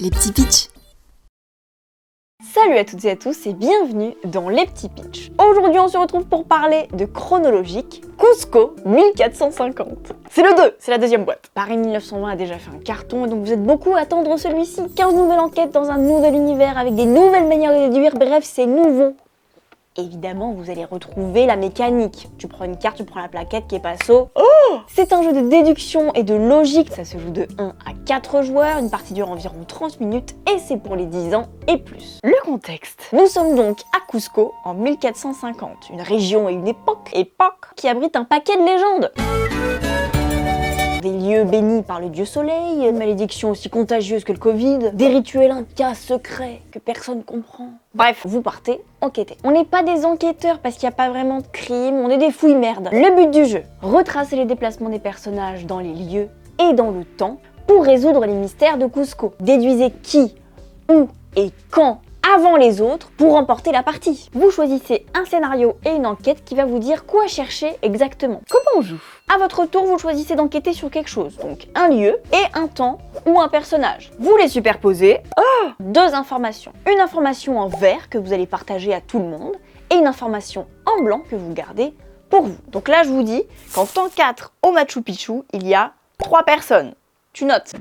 les petits pitchs. Salut à toutes et à tous et bienvenue dans les petits pitchs. Aujourd'hui on se retrouve pour parler de chronologique Cusco 1450. C'est le 2, c'est la deuxième boîte. Paris 1920 a déjà fait un carton et donc vous êtes beaucoup à attendre celui-ci. 15 nouvelles enquêtes dans un nouvel univers avec des nouvelles manières de déduire, bref c'est nouveau. Évidemment, vous allez retrouver la mécanique. Tu prends une carte, tu prends la plaquette qui est passo. Oh, c'est un jeu de déduction et de logique. Ça se joue de 1 à 4 joueurs. Une partie dure environ 30 minutes et c'est pour les 10 ans et plus. Le contexte. Nous sommes donc à Cusco en 1450. Une région et une époque qui abrite un paquet de légendes. Des lieux bénis par le dieu soleil, une malédiction aussi contagieuse que le Covid, des rituels incas secrets que personne comprend. Bref, vous partez enquêter. On n'est pas des enquêteurs parce qu'il n'y a pas vraiment de crime, on est des fouilles merdes. Le but du jeu, retracer les déplacements des personnages dans les lieux et dans le temps pour résoudre les mystères de Cusco. Déduisez qui, où et quand avant les autres pour remporter la partie. Vous choisissez un scénario et une enquête qui va vous dire quoi chercher exactement. Comment on joue? À votre tour, vous choisissez d'enquêter sur quelque chose, donc un lieu et un temps ou un personnage. Vous les superposez. Deux informations. Une information en vert que vous allez partager à tout le monde et une information en blanc que vous gardez pour vous. Donc là, je vous dis qu'en temps 4 au Machu Picchu, il y a 3 personnes. Tu notes.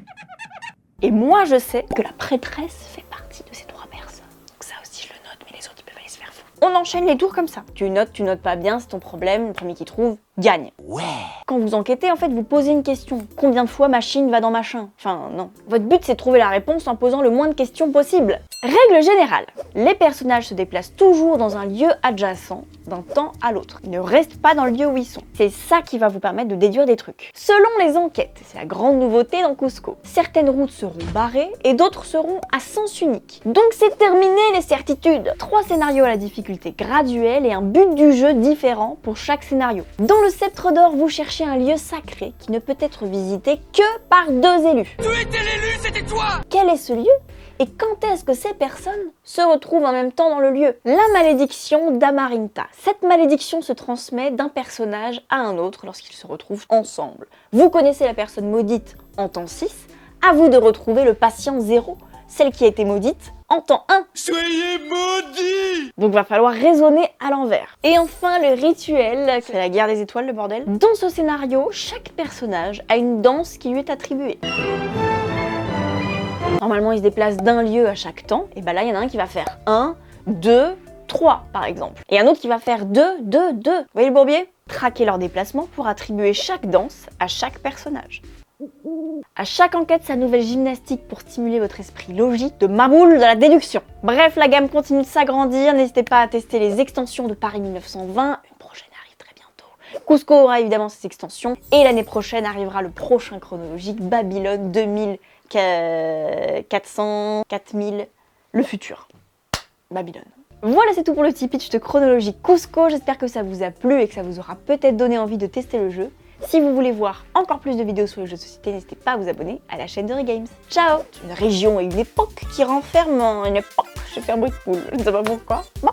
Et moi, je sais que la prêtresse fait partie de ces 3 personnes. Donc ça aussi, je le note, mais les autres, ils peuvent aller se faire foutre. On enchaîne les tours comme ça. Tu notes pas bien, c'est ton problème. Le premier qui trouve, gagne. Ouais. Quand vous enquêtez, en fait, vous posez une question. Combien de fois machine va dans machin? Enfin, non. Votre but, c'est de trouver la réponse en posant le moins de questions possible. Règle générale. Les personnages se déplacent toujours dans un lieu adjacent d'un temps à l'autre. Ils ne restent pas dans le lieu où ils sont. C'est ça qui va vous permettre de déduire des trucs. Selon les enquêtes, c'est la grande nouveauté dans Cusco, certaines routes seront barrées et d'autres seront à sens unique. Donc c'est terminé les certitudes. 3 scénarios à la difficulté graduelle et un but du jeu différent pour chaque scénario. Dans le Sceptre d'Or, vous cherchez un lieu sacré qui ne peut être visité que par 2 élus. Tu étais l'élu, c'était toi! Quel est ce lieu? Et quand est-ce que ces personnes se retrouvent en même temps dans le lieu? La malédiction d'Amarinta. Cette malédiction se transmet d'un personnage à un autre lorsqu'ils se retrouvent ensemble. Vous connaissez la personne maudite en temps 6, à vous de retrouver le patient 0, celle qui a été maudite en temps 1. Soyez maudits! Donc va falloir raisonner à l'envers. Et enfin le rituel, c'est la guerre des étoiles le bordel. Dans ce scénario, chaque personnage a une danse qui lui est attribuée. Normalement, il se déplace d'un lieu à chaque temps, et bah là, il y en a un qui va faire 1, 2, 3 par exemple. Et un autre qui va faire 2, 2, 2. Vous voyez le bourbier? Traquez leur déplacement pour attribuer chaque danse à chaque personnage. À chaque enquête, sa nouvelle gymnastique pour stimuler votre esprit logique de maboule de la déduction. Bref, la gamme continue de s'agrandir, n'hésitez pas à tester les extensions de Paris 1920, une prochaine arrive très bientôt. Cusco aura évidemment ses extensions, et l'année prochaine arrivera le prochain chronologique, Babylone 2400, 4000, le futur. Babylone. Voilà, c'est tout pour le petit pitch de chronologie Cusco, j'espère que ça vous a plu et que ça vous aura peut-être donné envie de tester le jeu. Si vous voulez voir encore plus de vidéos sur les jeux de société, n'hésitez pas à vous abonner à la chaîne de Regames. Ciao! Une région et une époque qui renferment une époque. J'ai fait un bruit de poule, je ne sais pas pourquoi. Bon.